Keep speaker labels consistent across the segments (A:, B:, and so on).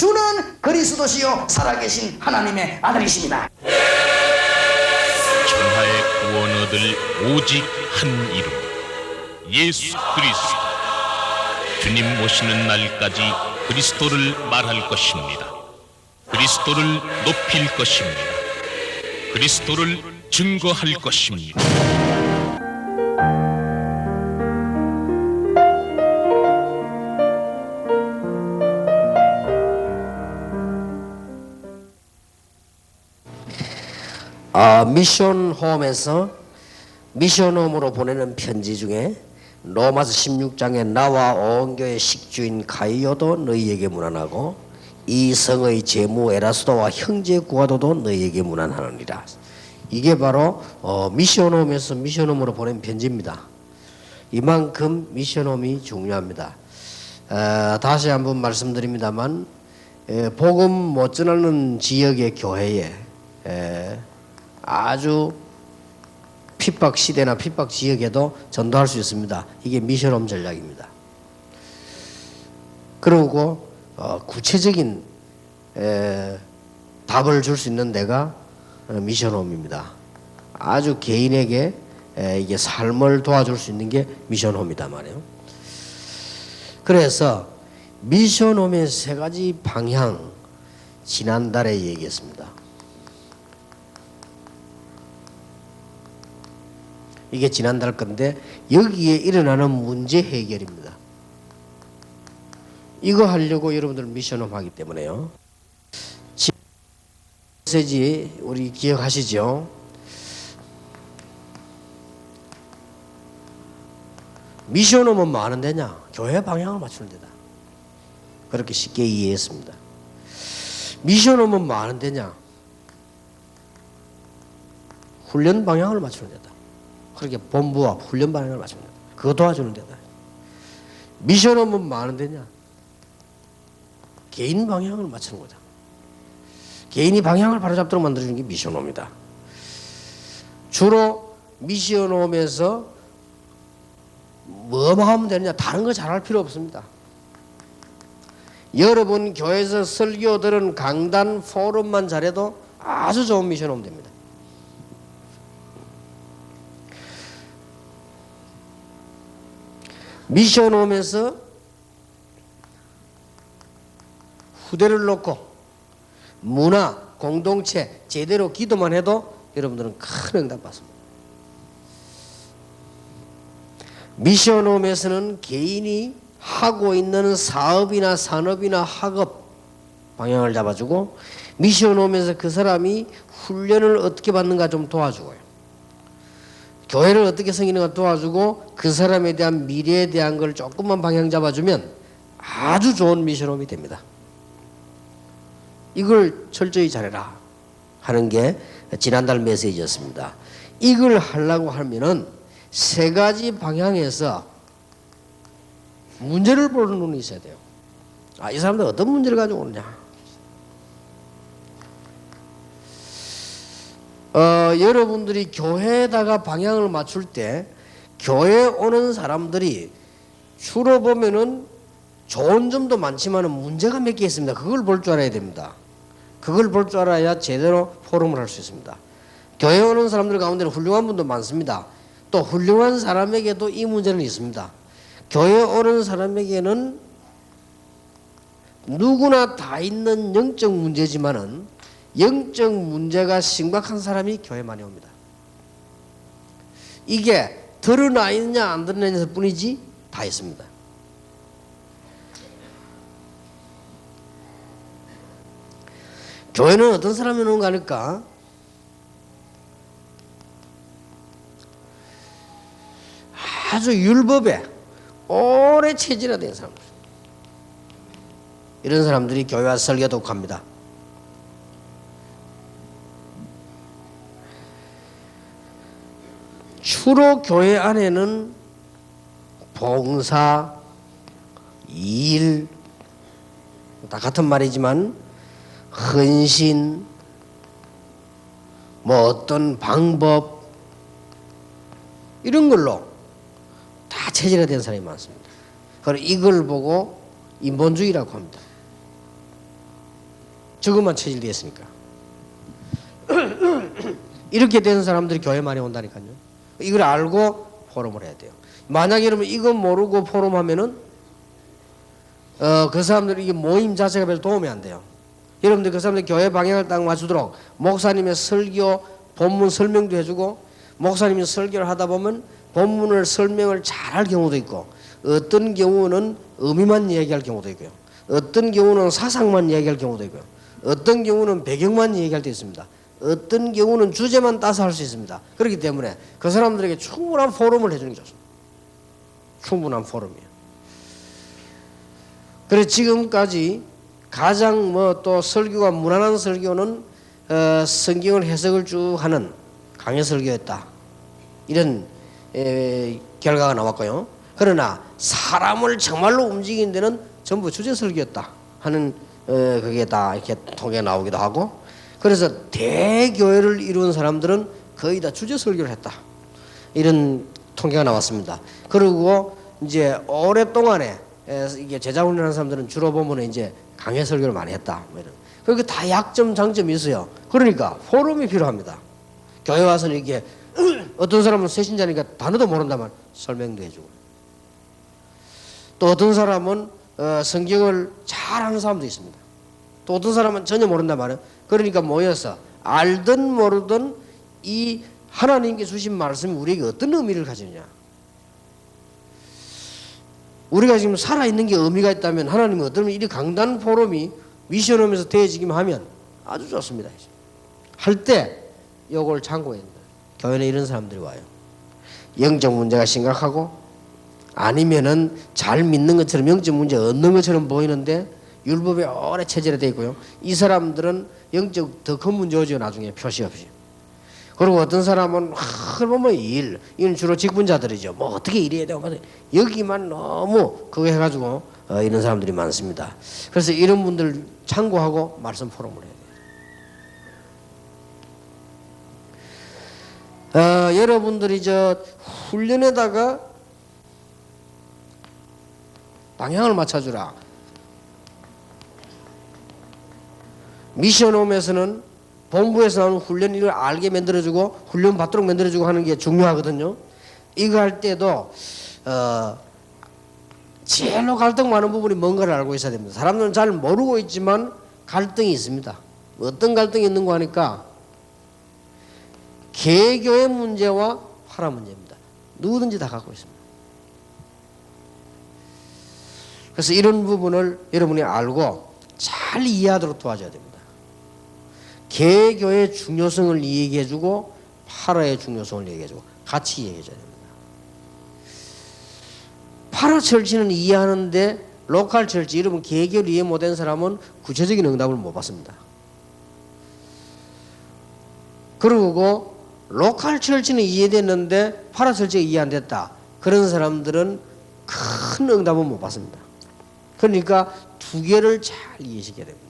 A: 주는 그리스도시요 살아계신 하나님의 아들이십니다.
B: 천하의 구원 얻을 오직 한 이름, 예수 그리스도. 주님 모시는 날까지 그리스도를 말할 것입니다. 그리스도를 높일 것입니다. 그리스도를 증거할 것입니다.
C: 미션홈에서 미션홈으로 보내는 편지 중에 로마서 16장에 나와 온 교회 식주인 가이오도 너희에게 문안하고 이 성의 제무 에라스도와 형제 구하도도 너희에게 문안하느니라. 이게 바로 미션홈에서 미션홈으로 보낸 편지입니다. 이만큼 미션홈이 중요합니다. 다시 한번 말씀드립니다만 복음 못 전하는 지역의 교회에 아주 핍박 시대나 핍박 지역에도 전도할 수 있습니다. 이게 미션홈 전략입니다. 그리고 구체적인 답을 줄 수 있는 데가 미션홈입니다. 아주 개인에게 이게 삶을 도와줄 수 있는 게 미션홈이다 말이에요. 그래서 미션홈의 세 가지 방향 지난달에 얘기했습니다. 이게 지난달 건데 여기에 일어나는 문제 해결입니다. 이거 하려고 여러분들 미션홈 하기 때문에요. 메시지 우리 기억하시죠? 미션홈은 뭐 하는 데냐? 교회 방향을 맞추는 데다. 그렇게 쉽게 이해했습니다. 미션홈은 뭐 하는 데냐? 훈련 방향을 맞추는 데다. 그렇게 본부와 훈련 방향을 맞추는 데다. 그거 도와주는 데다. 미션홈은 뭐 하는 데냐? 개인 방향을 맞추는 거다. 개인이 방향을 바로잡도록 만들어주는 게 미션홈이다. 주로 미션홈에서 뭐만 하면 되느냐? 다른 거 잘할 필요 없습니다. 여러분 교회에서 설교 들은 강단 포럼만 잘해도 아주 좋은 미션홈 됩니다. 미션홈에서 후대를 놓고 문화, 공동체 제대로 기도만 해도 여러분들은 큰 응답 받습니다. 미션홈에서는 개인이 하고 있는 사업이나 산업이나 학업 방향을 잡아주고 미션홈에서 그 사람이 훈련을 어떻게 받는가 좀 도와주고요. 교회를 어떻게 섬기는가 도와주고 그 사람에 대한 미래에 대한 걸 조금만 방향 잡아주면 아주 좋은 미션홈이 됩니다. 이걸 철저히 잘해라 하는 게 지난달 메시지였습니다. 이걸 하려고 하면은 세 가지 방향에서 문제를 보는 눈이 있어야 돼요. 이 사람들 어떤 문제를 가지고 오느냐. 여러분들이 교회에다가 방향을 맞출 때 교회에 오는 사람들이 주로 보면은 좋은 점도 많지만 문제가 몇 개 있습니다. 그걸 볼 줄 알아야 됩니다. 그걸 볼 줄 알아야 제대로 포럼을 할 수 있습니다. 교회에 오는 사람들 가운데는 훌륭한 분도 많습니다. 또 훌륭한 사람에게도 이 문제는 있습니다. 교회에 오는 사람에게는 누구나 다 있는 영적 문제지만은 영적 문제가 심각한 사람이 교회에 많이 옵니다. 이게 드러나 있느냐 안 드러나 있느냐 뿐이지 다 있습니다. 교회는 어떤 사람이 오는가 하니까 아주 율법에 오래 체질화된 사람들, 이런 사람들이 교회 와서 설교도 합니다. 주로 교회 안에는 봉사, 일, 다 같은 말이지만 헌신, 뭐 어떤 방법 이런 걸로 다 체질화된 사람이 많습니다. 그리고 이걸 보고 인본주의라고 합니다. 저것만 체질되어 있으니까. 이렇게 되는 사람들이 교회 많이 온다니까요. 이걸 알고 포럼을 해야 돼요. 만약에 여러분 이거 모르고 포럼하면은 그 사람들이 이게 모임 자체가 별로 도움이 안 돼요. 여러분들 그 사람들 교회 방향을 딱 맞추도록 목사님의 설교 본문 설명도 해주고, 목사님이 설교를 하다 보면 본문을 설명을 잘할 경우도 있고, 어떤 경우는 의미만 얘기할 경우도 있고요, 어떤 경우는 사상만 얘기할 경우도 있고요, 어떤 경우는 배경만 얘기할 때 있습니다. 어떤 경우는 주제만 따서 할 수 있습니다. 그렇기 때문에 그 사람들에게 충분한 포럼을 해주는 게 좋습니다. 충분한 포럼이에요. 그래서 지금까지 가장 또 설교가 무난한 설교는 성경을 해석을 쭉 하는 강해 설교였다, 이런 결과가 나왔고요. 그러나 사람을 정말로 움직이는 데는 전부 주제 설교였다 하는 그게 다 이렇게 통계가 나오기도 하고, 그래서 대교회를 이룬 사람들은 거의 다 주제 설교를 했다, 이런 통계가 나왔습니다. 그리고 이제 오랫동안에 이게 제자 훈련하는 사람들은 주로 보면 이제 강해 설교를 많이 했다, 뭐 이런. 그렇게 다 약점 장점이 있어요. 그러니까 포럼이 필요합니다. 교회 와서는 이게 어떤 사람은 새신자니까 단어도 모른다만 설명도 해주고, 또 어떤 사람은 성경을 잘하는 사람도 있습니다. 또 어떤 사람은 전혀 모른단 말이에요. 그러니까 모여서 알든 모르든 이 하나님께 주신 말씀이 우리에게 어떤 의미를 가지느냐, 우리가 지금 살아있는 게 의미가 있다면 하나님은 어떤 이 강단 포럼이 미션홈에서 되어지기만 하면 아주 좋습니다. 할 때 이걸 참고해야 된다. 교회는 이런 사람들이 와요. 영적 문제가 심각하고, 아니면은 잘 믿는 것처럼 영적 문제 없는 것처럼 보이는데 율법에 오래 체질화되어 있고요. 이 사람들은 영적 더 큰 문제 오죠, 나중에 표시 없이. 그리고 어떤 사람은 보면 이건 주로 직분자들이죠. 뭐 어떻게 일해야 되고 여기만 너무 그거 해가지고 이런 사람들이 많습니다. 그래서 이런 분들 참고하고 말씀 포럼을 해야 돼요. 여러분들이 저 훈련에다가 방향을 맞춰주라. 미션홈에서는 본부에서 나오는 훈련 이걸 알게 만들어주고 훈련 받도록 만들어주고 하는 게 중요하거든요. 이거 할 때도 제일로 갈등 많은 부분이 뭔가를 알고 있어야 됩니다. 사람들은 잘 모르고 있지만 갈등이 있습니다. 어떤 갈등이 있는가 하니까 개교의 문제와 파라 문제입니다. 누구든지 다 갖고 있습니다. 그래서 이런 부분을 여러분이 알고 잘 이해하도록 도와줘야 됩니다. 개교의 중요성을 얘기해주고 파라의 중요성을 얘기해주고 같이 얘기해줘야 됩니다. 파라 철치는 이해하는데 로컬 철치, 여러분 개교를 이해 못한 사람은 구체적인 응답을 못 받습니다. 그리고 로컬 철치는 이해됐는데 파라 철치가 이해 안 됐다, 그런 사람들은 큰 응답은 못 받습니다. 그러니까 두 개를 잘 이해시켜야 됩니다.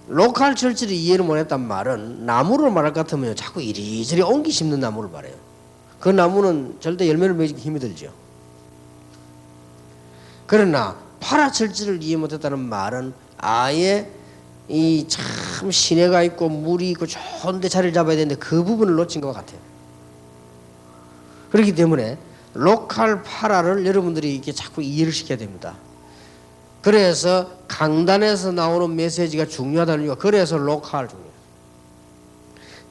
C: 로컬 철치를 이해를 못했단 말은 나무를 말할 것 같으면 자꾸 이리저리 옮기 심는 나무를 말해요. 그 나무는 절대 열매를 맺기 힘이 들죠. 그러나 파라 철치를 이해 못했다는 말은 아예 이 참 시내가 있고 물이 있고 좋은데 자리를 잡아야 되는데 그 부분을 놓친 것 같아요. 그렇기 때문에 로컬 파라를 여러분들이 이렇게 자꾸 이해를 시켜야 됩니다. 그래서 강단에서 나오는 메시지가 중요하다는 이유가 그래서 로컬 중요해요.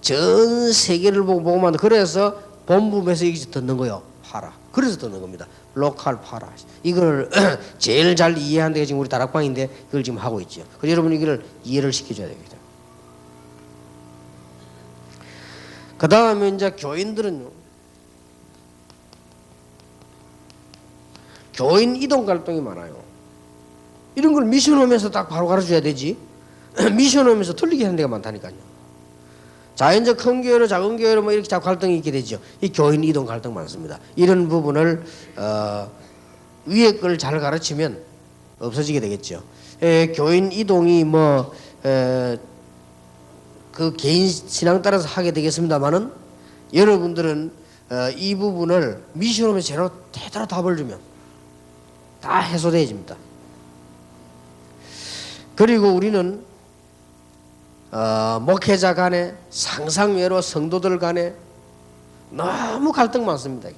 C: 전 세계를 보고만, 그래서 본부 메시지 듣는 거요, 파라. 그래서 듣는 겁니다. 로컬 파라. 이걸 제일 잘 이해하는 데가 지금 우리 다락방인데 그걸 지금 하고 있죠. 그래서 여러분 이걸 이해를 시켜줘야 됩니다. 그 다음에 이제 교인들은요, 교인 이동 갈등이 많아요. 이런 걸 미션홈에서 딱 바로 가르쳐줘야 되지. 미션홈에서 틀리게 하는 데가 많다니까요. 자연적 큰 교회로 작은 교회로 뭐 이렇게 자꾸 갈등이 있게 되죠. 이 교인 이동 갈등 많습니다. 이런 부분을 위에 걸 잘 가르치면 없어지게 되겠죠. 교인 이동이 그 개인 신앙 따라서 하게 되겠습니다만은 여러분들은 이 부분을 미션홈에 제대로 답을 주면 다 해소되어집니다. 그리고 우리는 목회자 간에 상상외로 성도들 간에 너무 갈등 많습니다.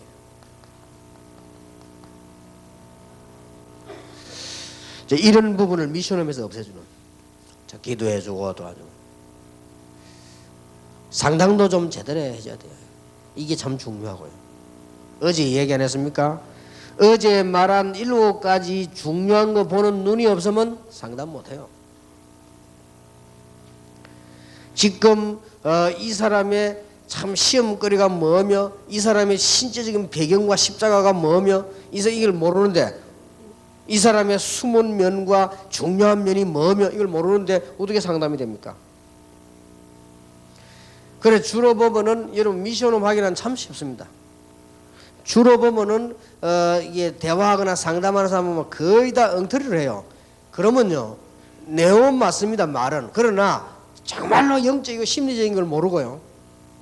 C: 이런 부분을 미션홈에서 없애주는, 기도해주고 도와주고, 상담도 좀 제대로 해줘야 돼요. 이게 참 중요하고요. 어제 얘기 안 했습니까? 어제 말한 7가지 중요한 거 보는 눈이 없으면 상담 못해요. 지금 이 사람의 참 시험거리가 뭐며, 이 사람의 신체적인 배경과 십자가가 뭐며, 이걸 모르는데, 이 사람의 숨은 면과 중요한 면이 뭐며 이걸 모르는데 어떻게 상담이 됩니까? 그래, 주로 보면은 여러분 미션홈 확인은 참 쉽습니다. 주로 보면은 이게 대화하거나 상담하는 사람은 거의 다 엉터리를 해요. 그러면요, 내용은 맞습니다, 말은. 그러나 정말로 영적이고 심리적인 걸 모르고요,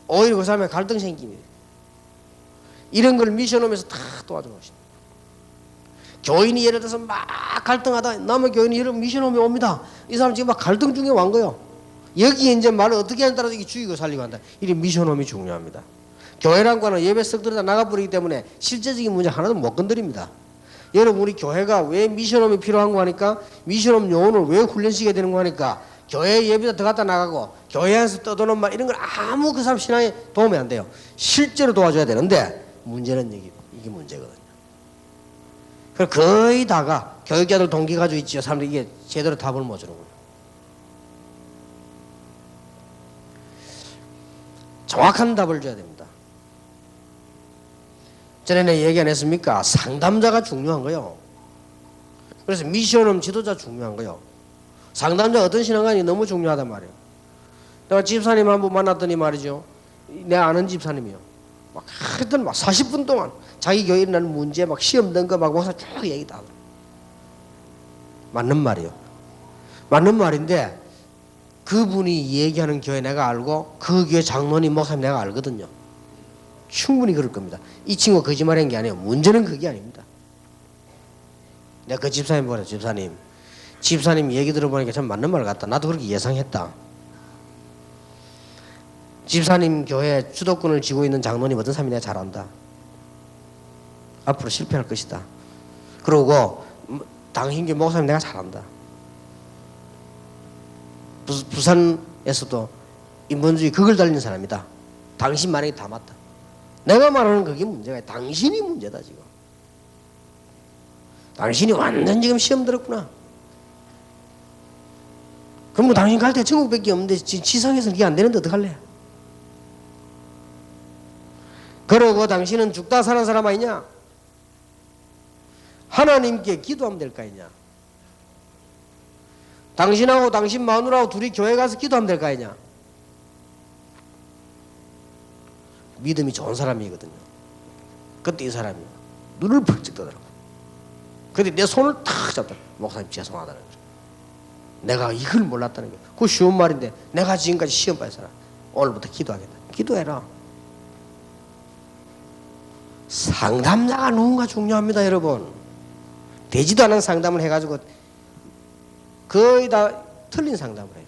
C: 오히려 그 사람의 갈등 생깁니다. 이런 걸 미션홈에서 다 도와주는 것입니다. 교인이 예를 들어서 막 갈등하다 남의 교인이 여러분 미션홈에 옵니다. 이 사람 지금 막 갈등 중에 완 거예요. 여기에 이제 말을 어떻게 하는 따라서 이게 죽이고 살리고 한다. 이 미션홈이 중요합니다. 교회란 거는 예배 썩 들여다 나가버리기 때문에 실제적인 문제 하나도 못 건드립니다. 여러분, 우리 교회가 왜 미션홈이 필요한 거 하니까, 미션홈 요원을 왜 훈련시켜야 되는 거 하니까, 교회 예배도 들어갔다 나가고 교회 안에서 떠도는 말 이런 걸 아무 그 사람 신앙에 도움이 안 돼요. 실제로 도와줘야 되는데 문제는 이게 문제거든요. 거의 다가 교육자들 동기 가지고 있죠. 사람들이 이게 제대로 답을 못 주는 거예요. 정확한 답을 줘야 됩니다. 전에 얘기 안 했습니까? 상담자가 중요한 거요. 그래서 미션홈 지도자 중요한 거요. 상담자 어떤 신앙관이 너무 중요하단 말이에요. 내가 집사님 한 분 만났더니 말이죠, 내가 아는 집사님이요, 막 하여튼 막 40분 동안 자기 교회에 일어나는 문제 막 시험 든 거 막 목사 쭉 얘기 다 하더라고요. 맞는 말이에요. 맞는 말인데 그분이 얘기하는 교회 내가 알고 그 교회 장로님 목사님 내가 알거든요. 충분히 그럴 겁니다. 이 친구 거짓말한 게 아니에요. 문제는 그게 아닙니다. 내가 그 집사님 보라, 집사님 얘기 들어보니까 참 맞는 말 같다. 나도 그렇게 예상했다. 집사님 교회 주도권을 쥐고 있는 장로님 어떤 사람이 내가 잘 안다. 앞으로 실패할 것이다. 그러고 당신 교회 목사님 내가 잘 안다. 부산에서도 인본주의 극을 달린 사람이다. 당신 말이 다 맞다. 내가 말하는 그게 문제가, 당신이 문제다 지금. 당신이 완전 지금 시험 들었구나. 그럼 뭐 당신 갈 때 천국밖에 없는데 지상에서는 그게 안 되는데 어떡할래? 그러고 당신은 죽다 사는 사람 아니냐? 하나님께 기도하면 될 거 아니냐? 당신하고 당신 마누라하고 둘이 교회 가서 기도하면 될 거 아니냐? 믿음이 좋은 사람이거든요. 그때 이 사람이 눈을 펄쩍 뜨더라고. 근데 내 손을 탁 잡다. 목사님 죄송하다는 거죠. 내가 이걸 몰랐다는 게, 그거 쉬운 말인데 내가 지금까지 시험 봐야 살아. 오늘부터 기도하겠다. 기도해라. 상담자가 누군가 중요합니다, 여러분. 되지도 않은 상담을 해가지고 거의 다 틀린 상담을 해요.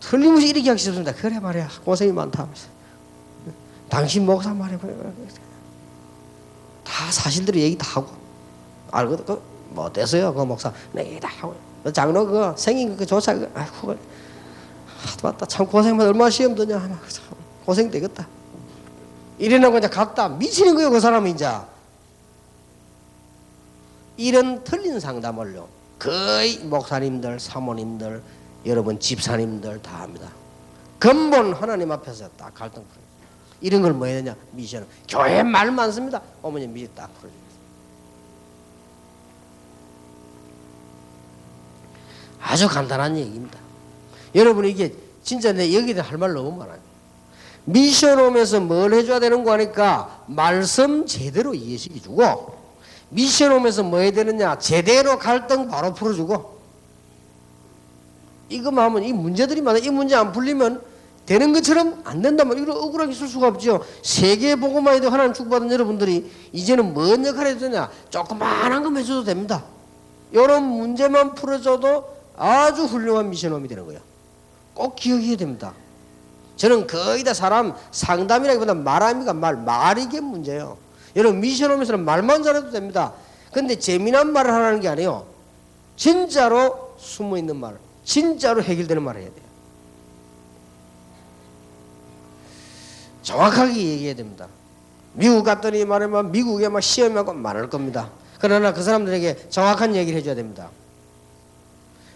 C: 틀림없이 이렇게 하기 싫습니다. 그래 말이야, 고생이 많다 하면서. 당신 목사 말이야. 다 사실대로 얘기 다 하고. 알거든. 뭐 어땠어요, 그 목사? 내 얘기 다 하고. 장로 그거 생긴 그 조차 그거, 아이고, 맞다. 참 고생만 얼마나 시험 드냐. 참 고생 되겠다. 이래놓고 이제 갔다 미치는 거예요, 그 사람은 이제. 이런 틀린 상담을요, 거의 목사님들, 사모님들, 여러분 집사님들 다 합니다. 근본 하나님 앞에서 딱 갈등 풀어요. 이런 걸 뭐 해야 되냐? 미션. 교회 말 많습니다. 어머니 미션 딱 풀어줘요. 아주 간단한 얘기입니다. 여러분, 이게 진짜 내 여기에 할 말 너무 많아요. 미션홈에서 뭘 해줘야 되는 거 하니까 말씀 제대로 이해시켜주고, 미션홈에서 뭐 해야 되느냐? 제대로 갈등 바로 풀어주고, 이거만 하면 이 문제들이 많아. 이 문제 안 풀리면 되는 것처럼 안 된다면 이거 억울하게 쓸 수가 없죠. 세계 복음화에 대해 하나님 축복받은 여러분들이 이제는 뭔 역할을 해도 되냐? 조그만한 거 해줘도 됩니다. 이런 문제만 풀어줘도 아주 훌륭한 미션홈이 되는 거예요. 꼭 기억해야 됩니다. 저는 거의 다 사람 상담이라기보다 말합니까? 말이게 문제예요. 여러분 미션홈에서는 말만 잘해도 됩니다. 근데 재미난 말을 하라는 게 아니에요. 진짜로 숨어있는 말, 진짜로 해결되는 말을 해야 돼요. 정확하게 얘기해야 됩니다. 미국 갔더니 말하면 미국에 막 시험이 하고 많을 겁니다. 그러나 그 사람들에게 정확한 얘기를 해줘야 됩니다.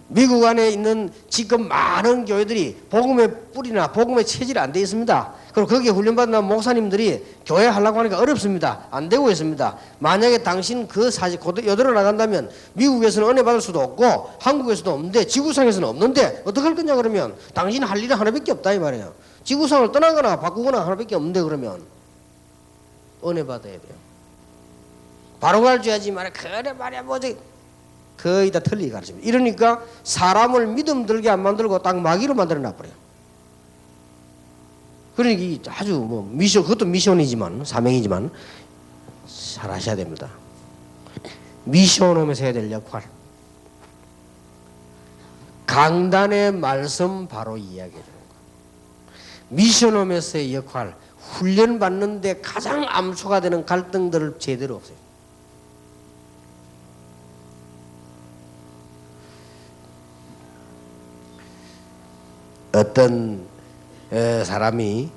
C: 미국 안에 있는 지금 많은 교회들이 복음의 뿌리나 복음의 체질이 안 되어 있습니다. 그리고 거기에 훈련받는 목사님들이 교회 하려고 하니까 어렵습니다. 안 되고 있습니다. 만약에 당신 그 사실 여대로 나간다면 미국에서는 은혜 받을 수도 없고 한국에서도 없는데 지구상에서는 없는데 어떡할 거냐 그러면 당신 할 일은 하나밖에 없다 이 말이에요. 지구상을 떠나거나 바꾸거나 하나밖에 없는데 그러면 은혜 받아야 돼요. 바로 가르쳐야지 말이야. 그래 말이야 뭐지 거의 다 틀리게 가르칩니다. 이러니까 사람을 믿음 들게 안 만들고 딱 마귀로 만들어 놔버려요. 그러니까 아주 뭐 미션, 그것도 미션이지만 사명이지만 잘 하셔야 됩니다. 미션홈에서 해야 될 역할. 강단의 말씀 바로 이야기해 주는 거. 미션홈에서의 역할, 훈련 받는데 가장 암초가 되는 갈등들을 제대로 없애요. 어떤 사람이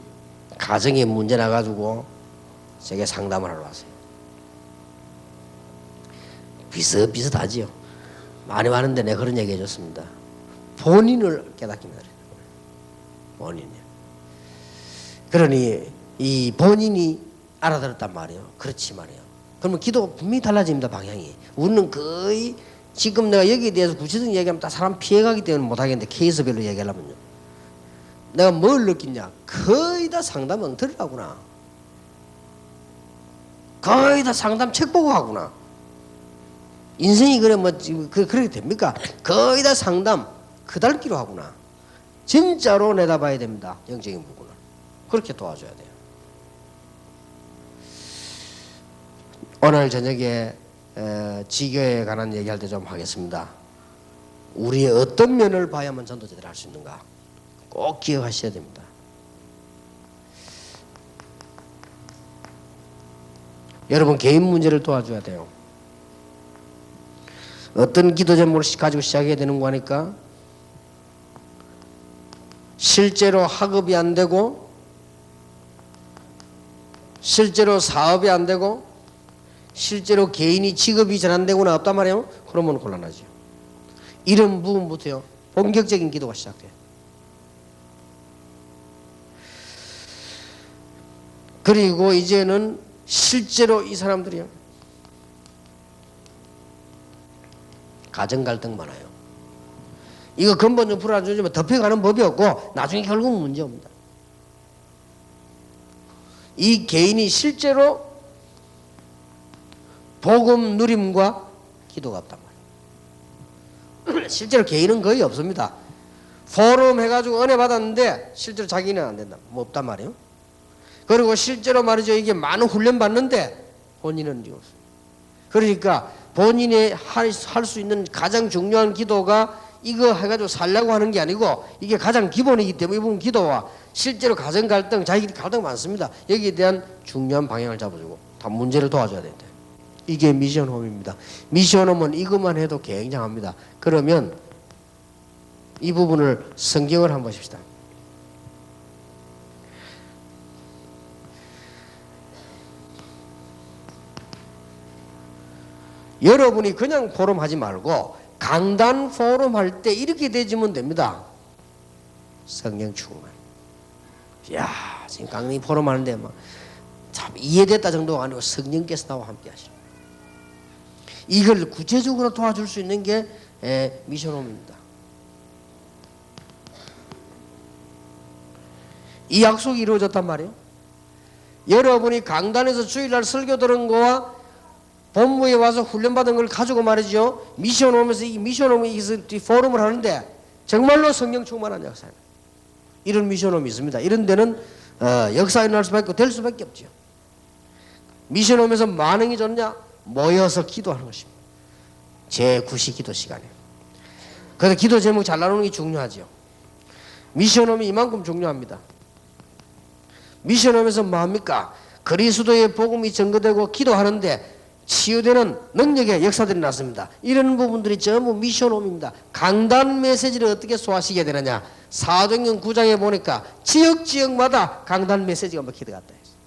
C: 가정에 문제 나가지고 제게 상담을 하러 왔어요. 비슷비슷하지요. 많이 많은데 내가 그런 얘기 해줬습니다. 본인을 깨닫기 바랍니다. 본인이요. 그러니 이 본인이 알아들었단 말이에요. 그렇지 말이에요. 그러면 기도가 분명히 달라집니다. 방향이. 우리는 거의 지금 내가 여기에 대해서 구체적인 얘기하면 다 사람 피해가기 때문에 못하겠는데 케이스별로 얘기하려면요. 내가 뭘 느끼냐? 거의 다 상담 엉터리라구나. 거의 다 상담 책 보고 하구나. 인생이 그래 뭐 그렇게 됩니까? 거의 다 상담 그달기로 하구나. 진짜로 내다봐야 됩니다. 영적인 부분을. 그렇게 도와줘야 돼요. 오늘 저녁에 지교에 관한 얘기할 때 좀 하겠습니다. 우리의 어떤 면을 봐야만 전도제대로 할 수 있는가? 꼭 기억하셔야 됩니다. 여러분 개인 문제를 도와줘야 돼요. 어떤 기도 제목을 가지고 시작해야 되는 거니까 실제로 학업이 안 되고 실제로 사업이 안 되고 실제로 개인이 직업이 잘 안 되거나 없단 말이에요. 그러면 곤란하죠. 이런 부분부터요 본격적인 기도가 시작돼요. 그리고 이제는 실제로 이 사람들이요 가정 갈등 많아요. 이거 근본적으로 풀어 안 주면 덮여가는 법이 없고 나중에 결국 문제 옵니다. 이 개인이 실제로 복음 누림과 기도가 없단 말이에요. 실제로 개인은 거의 없습니다. 포럼 해가지고 은혜 받았는데 실제로 자기는 안 된다. 뭐 없단 말이에요. 그리고 실제로 말이죠. 이게 많은 훈련 받는데 본인은 없어요. 그러니까 본인이 할 수 있는 가장 중요한 기도가 이거 해가지고 살려고 하는 게 아니고 이게 가장 기본이기 때문에 이 부분 기도와 실제로 가정 갈등, 자기들이 갈등 많습니다. 여기에 대한 중요한 방향을 잡아주고 다 문제를 도와줘야 된다. 이게 미션홈입니다. 미션홈은 이것만 해도 굉장합니다. 그러면 이 부분을 성경을 한번 보십시다. 여러분이 그냥 포럼 하지 말고 강단 포럼 할 때 이렇게 되지면 됩니다. 성령 충만. 야, 지금 강의 포럼 하는데 막 참 이해됐다 정도가 아니고 성령께서 나와 함께 하시는. 이걸 구체적으로 도와줄 수 있는 게 미션홈입니다. 이 약속이 이루어졌단 말이에요. 여러분이 강단에서 주일날 설교 들은 거와 본부에 와서 훈련받은 걸 가지고 말이죠. 미션홈에서 이 미션홈에서 포럼을 하는데 정말로 성령 충만한 역사입니다. 이런 미션홈이 있습니다. 이런 데는 역사가 일어날 수밖에 없고 될 수밖에 없죠. 미션홈에서 만행이 좋냐? 모여서 기도하는 것입니다. 제9시 기도 시간에. 그래서 기도 제목 잘 나누는 게 중요하죠. 미션홈이 이만큼 중요합니다. 미션홈에서 뭐합니까? 그리스도의 복음이 전거되고 기도하는데 치유되는 능력의 역사들이 났습니다. 이런 부분들이 전부 미션홈입니다. 강단 메시지를 어떻게 소화시켜야 되느냐? 사도행전 9장에 보니까 지역마다 강단 메시지가 먹히다 갔다 했어요.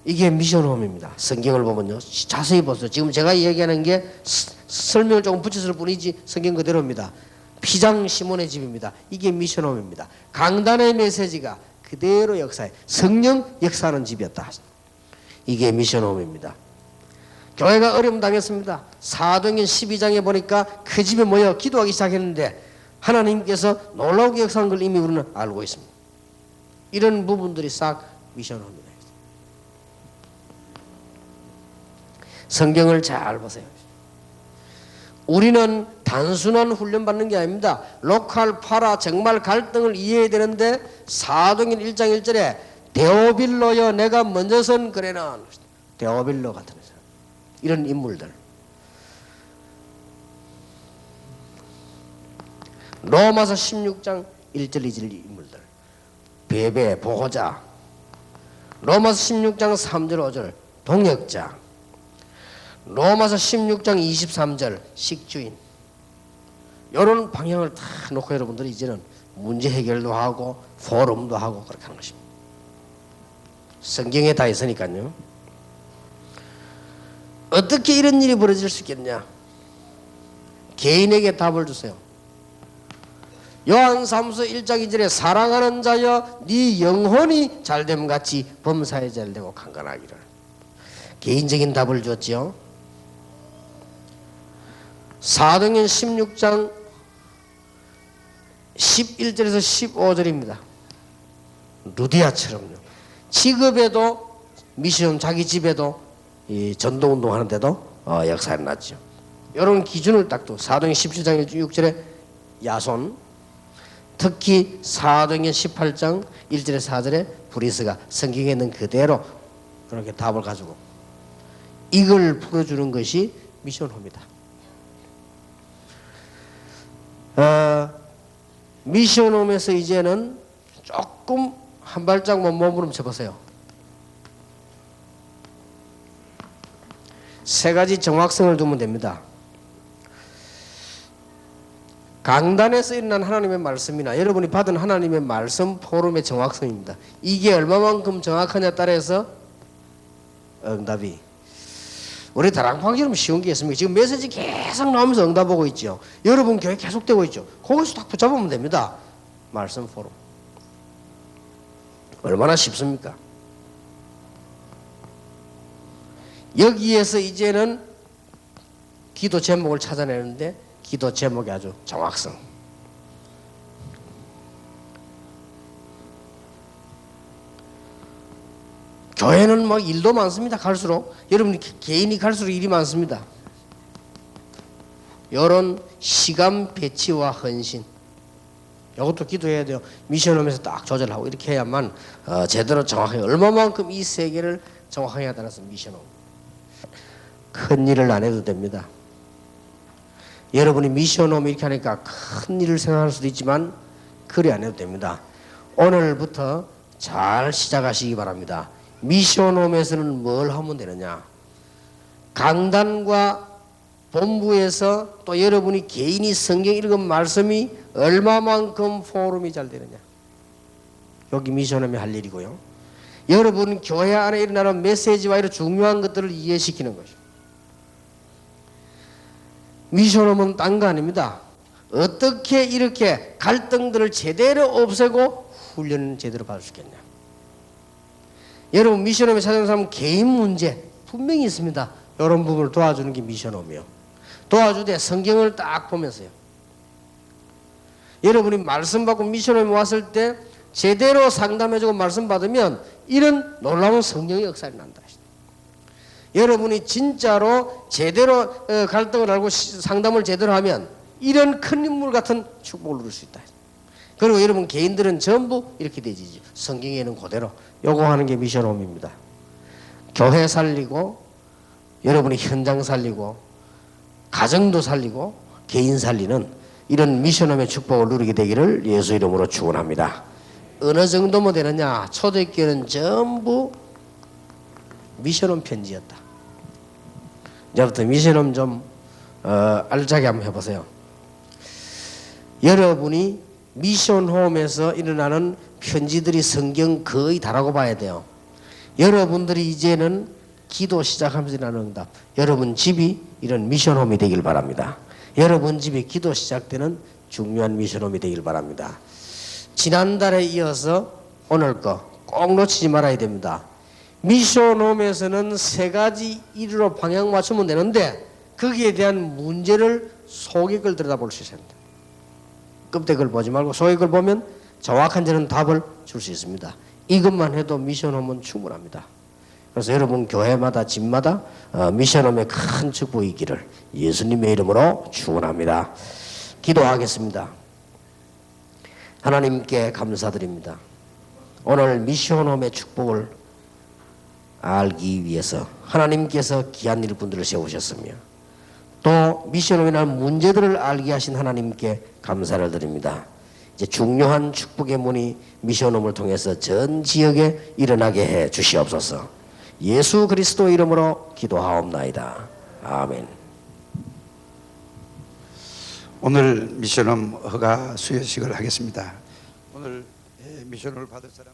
C: 이게 미션홈입니다. 성경을 보면요, 자세히 보세요. 지금 제가 이야기하는 게 설명을 조금 붙였을 뿐이지 성경 그대로입니다. 피장 시몬의 집입니다. 이게 미션홈입니다. 강단의 메시지가 그대로 역사해 성령 역사하는 집이었다. 이게 미션홈입니다. 교회가 어려움 당했습니다. 사도행전 12장에 보니까 그 집에 모여 기도하기 시작했는데 하나님께서 놀라우게 역사한 걸 이미 우리는 알고 있습니다. 이런 부분들이 싹 미션홈입니다. 성경을 잘 보세요. 우리는 단순한 훈련 받는 게 아닙니다. 로컬 파라 정말 갈등을 이해해야 되는데 사도행전 1장 1절에 데오빌로여 내가 먼저 선 그래는 데오빌로 같은 사람, 이런 인물들. 로마서 16장 1절 2절 인물들, 베베 보호자. 로마서 16장 3절 5절 동역자. 로마서 16장 23절 식주인. 이런 방향을 다 놓고 여러분들이 이제는 문제 해결도 하고 포럼도 하고 그렇게 하는 것입니다. 성경에 다 있으니까요. 어떻게 이런 일이 벌어질 수 있겠냐? 개인에게 답을 주세요. 요한사무서 1장 2절에 사랑하는 자여 네 영혼이 잘됨 같이 범사에 잘되고 강건하기를. 개인적인 답을 줬지요. 사도행전 16장 11절에서 15절입니다. 루디아처럼요. 직업에도 미션 자기 집에도 이 전도운동 하는데도 역사가 났죠. 이런 기준을 딱 두. 사도행전 17장 6절에 야손, 특히 사도행전 18장 1절에 4절에 브리스가 성경에 있는 그대로 그렇게 답을 가지고 이걸 풀어주는 것이 미션홈이다. 미션홈에서 이제는 조금 한 발짝만 몸부림쳐 보세요. 세 가지 정확성을 두면 됩니다. 강단에서 일어난 하나님의 말씀이나 여러분이 받은 하나님의 말씀 포럼의 정확성입니다. 이게 얼마만큼 정확하냐에 따라서 응답이. 우리 다락방처럼 쉬운 게 있습니까? 지금 메시지 계속 나오면서 응답하고 있죠. 여러분 교회 계속되고 있죠. 거기서 딱 붙잡으면 됩니다. 말씀 포럼. 얼마나 쉽습니까? 여기에서 이제는 기도 제목을 찾아내는데 기도 제목이 아주 정확성. 교회는 뭐 일도 많습니다. 갈수록 여러분 개인이 갈수록 일이 많습니다. 이런 시간 배치와 헌신, 이것도 기도해야 돼요. 미션홈에서 딱 조절하고 이렇게 해야만 제대로 정확하게 얼마만큼 이 세계를 정확하게 따라서 미션홈. 큰 일을 안 해도 됩니다. 여러분이 미션홈 이렇게 하니까 큰 일을 생각할 수도 있지만 그리 안 해도 됩니다. 오늘부터 잘 시작하시기 바랍니다. 미션홈에서는 뭘 하면 되느냐? 강단과 본부에서 또 여러분이 개인이 성경 읽은 말씀이 얼마만큼 포럼이 잘 되느냐? 여기 미션홈이 할 일이고요. 여러분 교회 안에 일어나는 메시지와 이런 중요한 것들을 이해시키는 것입니다. 미션홈은 딴 거 아닙니다. 어떻게 이렇게 갈등들을 제대로 없애고 훈련을 제대로 받을 수 있겠냐? 여러분 미션홈에 찾아오는 사람은 개인 문제 분명히 있습니다. 이런 부분을 도와주는 게 미션홈이요. 도와주되 성경을 딱 보면서요. 여러분이 말씀 받고 미션홈에 왔을 때 제대로 상담해주고 말씀 받으면 이런 놀라운 성령의 역사가 난다. 여러분이 진짜로 제대로 갈등을 알고 상담을 제대로 하면 이런 큰 인물 같은 축복을 누릴 수 있다. 그리고 여러분 개인들은 전부 이렇게 되지. 성경에는 그대로 요거 하는 게 미션홈입니다. 교회 살리고 여러분이 현장 살리고 가정도 살리고 개인 살리는 이런 미션홈의 축복을 누리게 되기를 예수 이름으로 축원합니다. 어느 정도면 되느냐? 초대교회는 전부 미션홈 편지였다. 이제부터 미션홈 좀 알차게 한번 해보세요. 여러분이 미션홈에서 일어나는 편지들이 성경 거의 다라고 봐야 돼요. 여러분들이 이제는 기도 시작하면서 일어나는 응답. 여러분 집이 이런 미션홈이 되길 바랍니다. 여러분 집이 기도 시작되는 중요한 미션홈이 되길 바랍니다. 지난달에 이어서 오늘 거 꼭 놓치지 말아야 됩니다. 미션홈에서는 세 가지 일으로 방향 맞추면 되는데 거기에 대한 문제를 속의 걸 들여다볼 수 있습니다. 껍데기 걸 보지 말고 속의 걸 보면 정확한 저는 답을 줄 수 있습니다. 이것만 해도 미션홈은 충분합니다. 그래서 여러분 교회마다 집마다 미션홈의 큰 축복이 있기를 예수님의 이름으로 축원합니다. 기도하겠습니다. 하나님께 감사드립니다. 오늘 미션홈의 축복을 알기 위해서 하나님께서 귀한 일꾼들을 세우셨으며 또 미션홈에 대한 문제들을 알게 하신 하나님께 감사를 드립니다. 이제 중요한 축복의 문이 미션홈을 통해서 전 지역에 일어나게 해 주시옵소서. 예수 그리스도 이름으로 기도하옵나이다. 아멘.
D: 오늘 미션홈 허가 수여식을 하겠습니다. 오늘 미션홈을 받을 사람